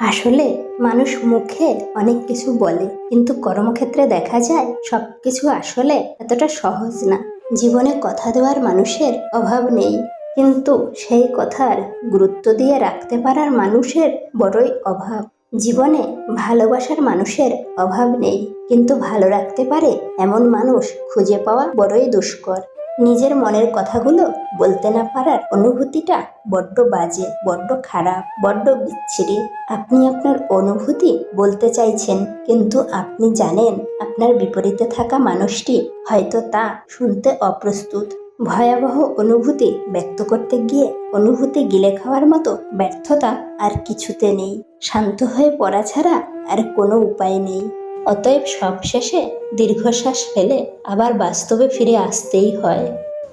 আসলে মানুষ মুখে অনেক কিছু বলে, কিন্তু কর্মক্ষেত্রে দেখা যায় সবকিছু আসলে এতটা সহজ না। জীবনে কথা দেওয়ার মানুষের অভাব নেই, কিন্তু সেই কথার গুরুত্ব দিয়ে রাখতে পারার মানুষের বড়ই অভাব। জীবনে ভালোবাসার মানুষের অভাব নেই, কিন্তু ভালো রাখতে পারে এমন মানুষ খুঁজে পাওয়া বড়ই দুষ্কর। নিজের মনের কথাগুলো বলতে না পারার অনুভূতিটা বড্ড বাজে, বড্ড খারাপ, বড্ড বিচ্ছিরি। আপনি আপনার অনুভূতি বলতে চাইছেন, কিন্তু আপনি জানেন আপনার বিপরীতে থাকা মানুষটি হয়তো তা শুনতে অপ্রস্তুত। ভয়াবহ অনুভূতি ব্যক্ত করতে গিয়ে অনুভূতি গিলে খাওয়ার মতো ব্যর্থতা আর কিছুতে নেই। শান্ত হয়ে পড়া ছাড়া আর কোনো উপায় নেই। অতএব সবশেষে দীর্ঘশ্বাস ফেলে আবার বাস্তবে ফিরে আসতেই হয়।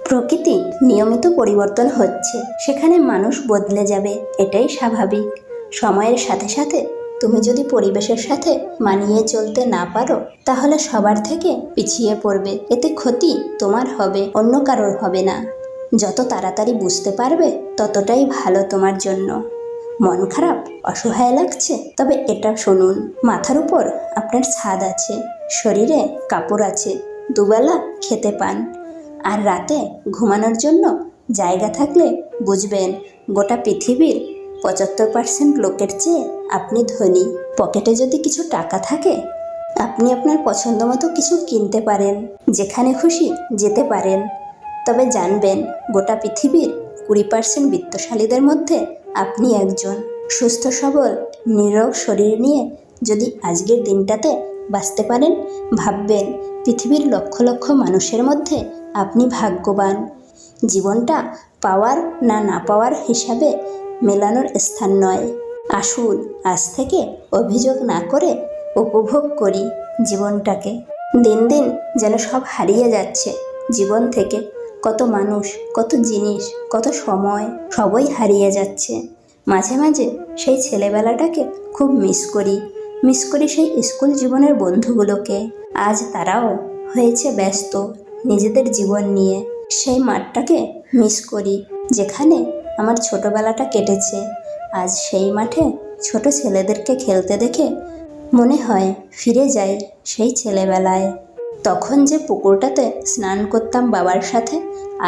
প্রকৃতি নিয়মিত পরিবর্তন হচ্ছে, সেখানে মানুষ বদলে যাবে, এটাই স্বাভাবিক। সময়ের সাথে সাথে তুমি যদি পরিবেশের সাথে মানিয়ে চলতে না পারো, তাহলে সবার থেকে পিছিয়ে পড়বে। এতে ক্ষতি তোমার হবে, অন্য কারোর হবে না। যত তাড়াতাড়ি বুঝতে পারবে ততটাই ভালো তোমার জন্য। মন খারাপ, অসহায় লাগছে, তবে এটা শুনুন, মাথার উপর আপনার ছাদ আছে, শরীরে কাপড় আছে, দুবেলা খেতে পান, আর রাতে ঘুমানোর জন্য জায়গা থাকলে বুঝবেন গোটা পৃথিবীর 75% লোকের চেয়ে আপনি ধনী। পকেটে যদি কিছু টাকা থাকে, আপনি আপনার পছন্দ মতো কিছু কিনতে পারেন, যেখানে খুশি যেতে পারেন। তবে জানবেন গোটা পৃথিবীর 20% বিত্তশালীদের মধ্যে আপনি একজন। সুস্থ সবল নীরব শরীর নিয়ে যদি আজকের দিনটাতে বাঁচতে পারেন, ভাববেন পৃথিবীর লক্ষ লক্ষ মানুষের মধ্যে আপনি ভাগ্যবান। জীবনটা পাওয়ার না না পাওয়ার হিসাবে মেলানোর স্থান নয়। আসুন আজ থেকে অভিযোগ না করে উপভোগ করি জীবনটাকে। দিন দিন যেন সব হারিয়ে যাচ্ছে জীবন থেকে। কত মানুষ, কত জিনিস, কত সময়, সবই হারিয়ে যাচ্ছে। মাঝে মাঝে সেই ছেলেবেলাটাকে খুব মিস করি সেই স্কুল জীবনের বন্ধুগুলোকে। আজ তারাও হয়েছে ব্যস্ত নিজেদের জীবন নিয়ে। সেই মাঠটাকে মিস করি যেখানে আমার ছোটবেলাটা কেটেছে। আজ সেই মাঠে ছোট ছেলেদেরকে খেলতে দেখে মনে হয় ফিরে যাই সেই ছেলেবেলায়। তখন যে পুকুরটাতে স্নান করতাম বাবার সাথে,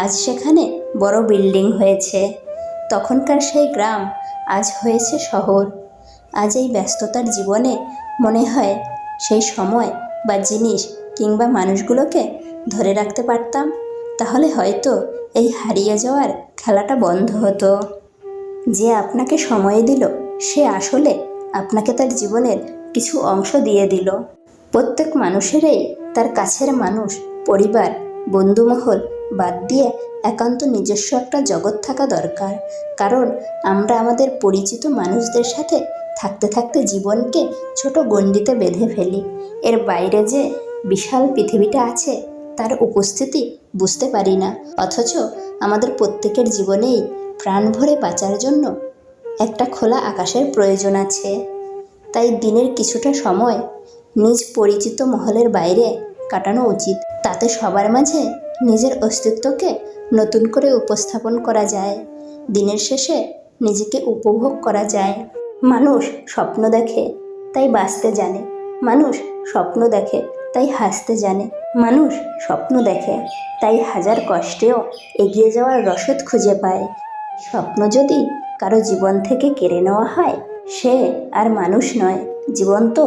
আজ সেখানে বড় বিল্ডিং হয়েছে। তখনকার সেই গ্রাম আজ হয়েছে শহর। আজ এই ব্যস্ততার জীবনে মনে হয় সেই সময় বা জিনিস কিংবা মানুষগুলোকে ধরে রাখতে পারতাম, তাহলে হয়তো এই হারিয়ে যাওয়ার খেলাটা বন্ধ হতো। যে আপনাকে সময় দিল, সে আসলে আপনাকে তার জীবনের কিছু অংশ দিয়ে দিল। প্রত্যেক মানুষেরই তার কাছের মানুষ, পরিবার, বন্ধুমহল বাদ দিয়ে একান্ত নিজস্ব একটা জগৎ থাকা দরকার। কারণ আমরা আমাদের পরিচিত মানুষদের সাথে থাকতে থাকতে জীবনকে ছোট গণ্ডিতে বেঁধে ফেলি। এর বাইরে যে বিশাল পৃথিবীটা আছে, তার উপস্থিতি বুঝতে পারি না। অথচ আমাদের প্রত্যেকের জীবনেই প্রাণ ভরে বাঁচার জন্য একটা খোলা আকাশের প্রয়োজন আছে। তাই দিনের কিছুটা সময় নিজ পরিচিত মহলের বাইরে কাটানো উচিত। তাতে সবার মাঝে নিজের অস্তিত্বকে নতুন করে উপস্থাপন করা যায়। দিনের শেষে নিজেকে উপভোগ করা যায়। মানুষ স্বপ্ন দেখে, তাই বাঁচতে জানে। মানুষ স্বপ্ন দেখে, তাই হাসতে জানে। মানুষ স্বপ্ন দেখে, তাই হাজার কষ্টেও এগিয়ে যাওয়ার রসদ খুঁজে পায়। স্বপ্ন যদি কারো জীবন থেকে কেড়ে নেওয়া হয়, সে আর মানুষ নয়, জীবন্ত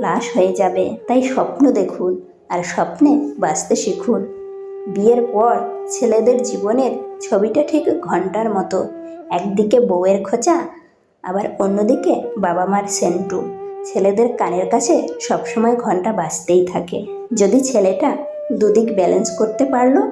লাশ হয়ে যাবে। তাই স্বপ্ন দেখুন আর স্বপ্নে বাঁচতে শিখুন। বিয়ের পর ছেলেদের জীবনের ছবিটা ঠিক ঘন্টার মতো। একদিকে বউয়ের খোঁচা, আবার অন্যদিকে বাবা মার সেন্টু। ছেলেদের কানের কাছে সবসময় ঘন্টা বাজতেই থাকে। যদি ছেলেটা দুদিক ব্যালেন্স করতে পারলো,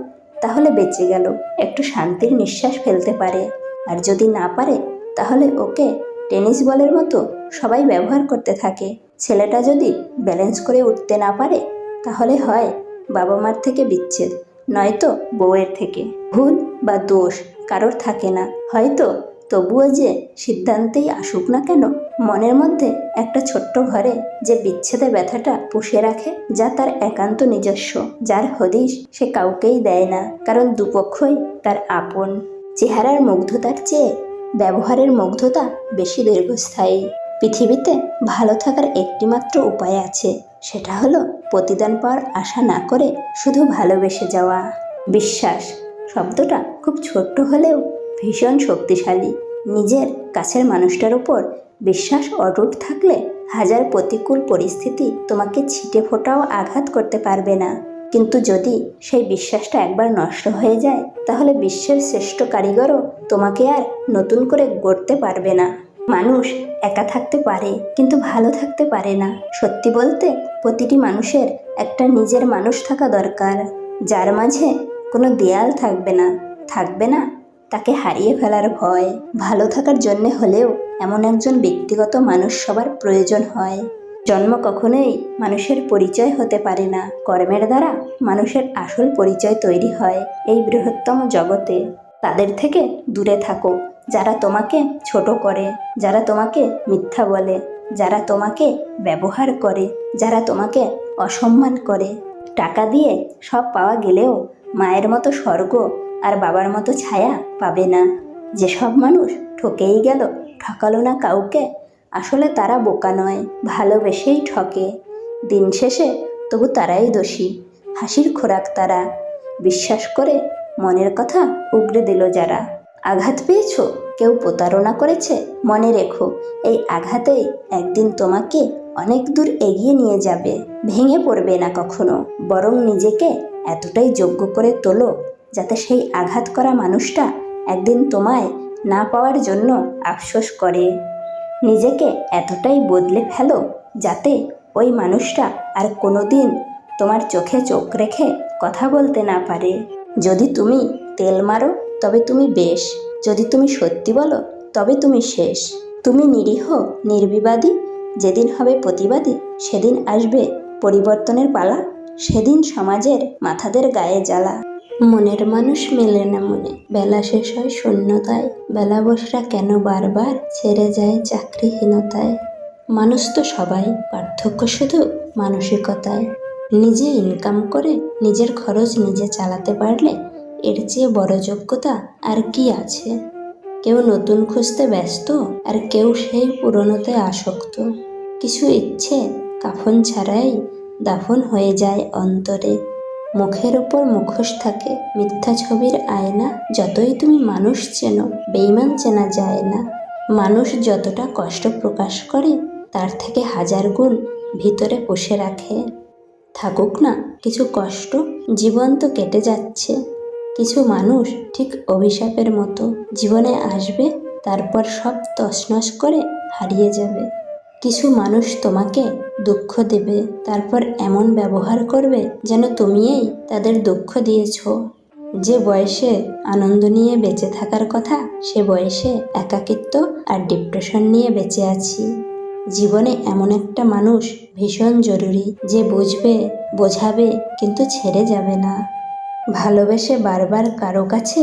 তাহলে বেঁচে গেল, একটু শান্তির নিঃশ্বাস ফেলতে পারে। আর যদি না পারে, তাহলে ওকে টেনিস বলের মতো সবাই ব্যবহার করতে থাকে। ছেলেটা যদি ব্যালেন্স করে উঠতে না পারে, তাহলে হয় বাবা মার থেকে বিচ্ছেদ, নয়তো বউয়ের থেকে। ভুল বা দোষ কারোর থাকে না, হয়তো তবুও যে সিদ্ধান্তেই আসুক না কেন, মনের মধ্যে একটা ছোট্ট ঘরে যে বিচ্ছেদে ব্যথাটা পুষে রাখে, যা তার একান্ত নিজস্ব, যার হদিশ সে কাউকেই দেয় না, কারণ দুপক্ষই তার আপন। চেহারার মুগ্ধতার চেয়ে ব্যবহারের মুগ্ধতা বেশি দীর্ঘস্থায়ী। পৃথিবীতে ভালো থাকার একটিমাত্র উপায় আছে, সেটা হলো প্রতিদান পাওয়ার আশা না করে শুধু ভালোবেসে যাওয়া। বিশ্বাস শব্দটা খুব ছোট্ট হলেও ভীষণ শক্তিশালী। নিজের কাছের মানুষটার উপর বিশ্বাস অটুট থাকলে হাজার প্রতিকূল পরিস্থিতি তোমাকে ছিটে ফোটাও আঘাত করতে পারবে না। কিন্তু যদি সেই বিশ্বাসটা একবার নষ্ট হয়ে যায়, তাহলে বিশ্বের শ্রেষ্ঠ কারিগরও তোমাকে আর নতুন করে গড়তে পারবে না। মানুষ একা থাকতে পারে, কিন্তু ভালো থাকতে পারে না। সত্যি বলতে, প্রতিটি মানুষের একটা নিজের মানুষ থাকা দরকার, যার মাঝে কোনো দেয়াল থাকবে না তাকে হারিয়ে ফেলার ভয়। ভালো থাকার জন্যে হলেও এমন একজন ব্যক্তিগত মানুষ সবার প্রয়োজন হয়। জন্ম কখনোই মানুষের পরিচয় হতে পারে না, কর্মের দ্বারা মানুষের আসল পরিচয় তৈরি হয় এই বৃহত্তম জগতে। তাদের থেকে দূরে থাকো যারা তোমাকে ছোট করে, যারা তোমাকে মিথ্যা বলে, যারা তোমাকে ব্যবহার করে, যারা তোমাকে অসম্মান করে। টাকা দিয়ে সব পাওয়া গেলেও মায়ের মতো স্বর্গ আর বাবার মতো ছায়া পাবে না। যেসব মানুষ ঠকেই গেল, ঠকালো না কাউকে, আসলে তারা বোকা নয়, ভালোবেসেই ঠকে। দিন শেষে তবু তারাই দোষী, হাসির খোরাক তারা। বিশ্বাস করে মনের কথা উগরে দিল যারা। আঘাত পেয়েছো, কেউ প্রতারণা করেছে, মনে রেখো এই আঘাতেই একদিন তোমাকে অনেক দূর এগিয়ে নিয়ে যাবে। ভেঙে পড়বে না কখনো, বরং নিজেকে এতটাই যোগ্য করে তোলো যাতে সেই আঘাত করা মানুষটা একদিন তোমায় না পাওয়ার জন্য আফসোস করে। নিজেকে এতটাই বদলে ফেলো যাতে ওই মানুষটা আর কোনোদিন তোমার চোখে চোখ রেখে কথা বলতে না পারে। যদি তুমি তেল মারো তবে তুমি বেশ, যদি তুমি সত্যি বলো তবে তুমি শেষ। তুমি নিরীহ, নির্বিবাদী, যেদিন হবে প্রতিবাদী সেদিন আসবে পরিবর্তনের পালা, সেদিন সমাজের মাথাদের গায়ে জ্বালা। মনের মানুষ মেলে না মনে, বেলা শেষ হয় শূন্যতায়, বেলা বসরা কেন বারবার ছেড়ে যায় চাকরিহীনতায়। মানুষ তো সবাই, পার্থক্য শুধু মানসিকতায়। নিজে ইনকাম করে নিজের খরচ নিজে চালাতে পারলে এর চেয়ে বড় যোগ্যতা আর কি আছে। কেউ নতুন খুঁজতে ব্যস্ত, আর কেউ সেই পুরনোতে আসক্ত। কিছু ইচ্ছে কাফন ছাড়াই দাফন হয়ে যায় অন্তরে। মুখের ওপর মুখোশ থাকে, মিথ্যা ছবির আয়না। যতই তুমি মানুষ চেনো, বেঈমান চেনা যায় না। মানুষ যতটা কষ্ট প্রকাশ করে, তার থেকে হাজার গুণ ভিতরে পুষে রাখে। থাকুক না কিছু কষ্ট, জীবন তো কেটে যাচ্ছে। কিছু মানুষ ঠিক অভিশাপের মতো, জীবনে আসবে তারপর সব তছনছ করে হারিয়ে যাবে। কিছু মানুষ তোমাকে দুঃখ দেবে, তারপর এমন ব্যবহার করবে যেন তুমিই তাদের দুঃখ দিয়েছ। যে বয়সে আনন্দ নিয়ে বেঁচে থাকার কথা, সে বয়সে একাকিত্ব আর ডিপ্রেশন নিয়ে বেঁচে আছি। জীবনে এমন একটা মানুষ ভীষণ জরুরি, যে বুঝবে, বোঝাবে, কিন্তু ছেড়ে যাবে না। ভালোবেসে বারবার কারো কাছে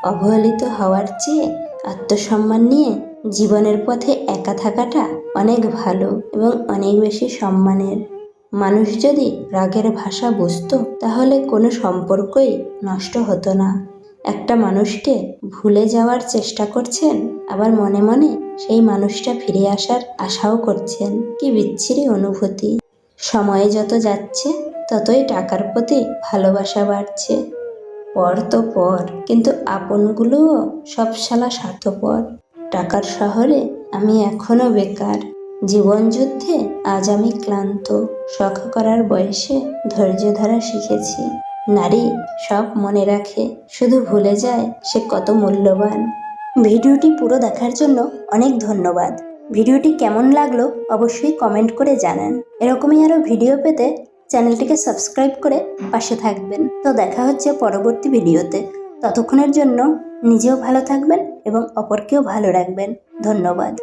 অবহেলিত হওয়ার চেয়ে আত্মসম্মান নিয়ে জীবনের পথে একা থাকাটা অনেক ভালো এবং অনেক বেশি সম্মানের। মানুষ যদি রাগের ভাষা বুঝতো, তাহলে কোনো সম্পর্কই নষ্ট হতো না। একটা মানুষকে ভুলে যাওয়ার চেষ্টা করছেন, আবার মনে মনে সেই মানুষটা ফিরে আসার আশাও করছেন। কি বিচ্ছিরি অনুভূতি। সময় যত যাচ্ছে ততই টাকার প্রতি ভালোবাসা বাড়ছে। পর তো পর, কিন্তু আপনগুলোও সব শালা স্বার্থপর। টাকার শহরে আমি এখনো বেকার। জীবন যুদ্ধে আজ আমি ক্লান্ত। শখ করার বয়সে ধৈর্য ধরা শিখেছি। নারী সব মনে রাখে, শুধু ভুলে যায় সে কত মূল্যবান। ভিডিওটি পুরো দেখার জন্য অনেক ধন্যবাদ। ভিডিওটি কেমন লাগলো অবশ্যই কমেন্ট করে জানান। এরকমই আরও ভিডিও পেতে চ্যানেলটিকে সাবস্ক্রাইব করে পাশে থাকবেন। তো দেখা হচ্ছে পরবর্তী ভিডিওতে। ততক্ষণের জন্য নিজেও ভালো থাকবেন এবং অপরকেও ভালো রাখবেন। ধন্যবাদ।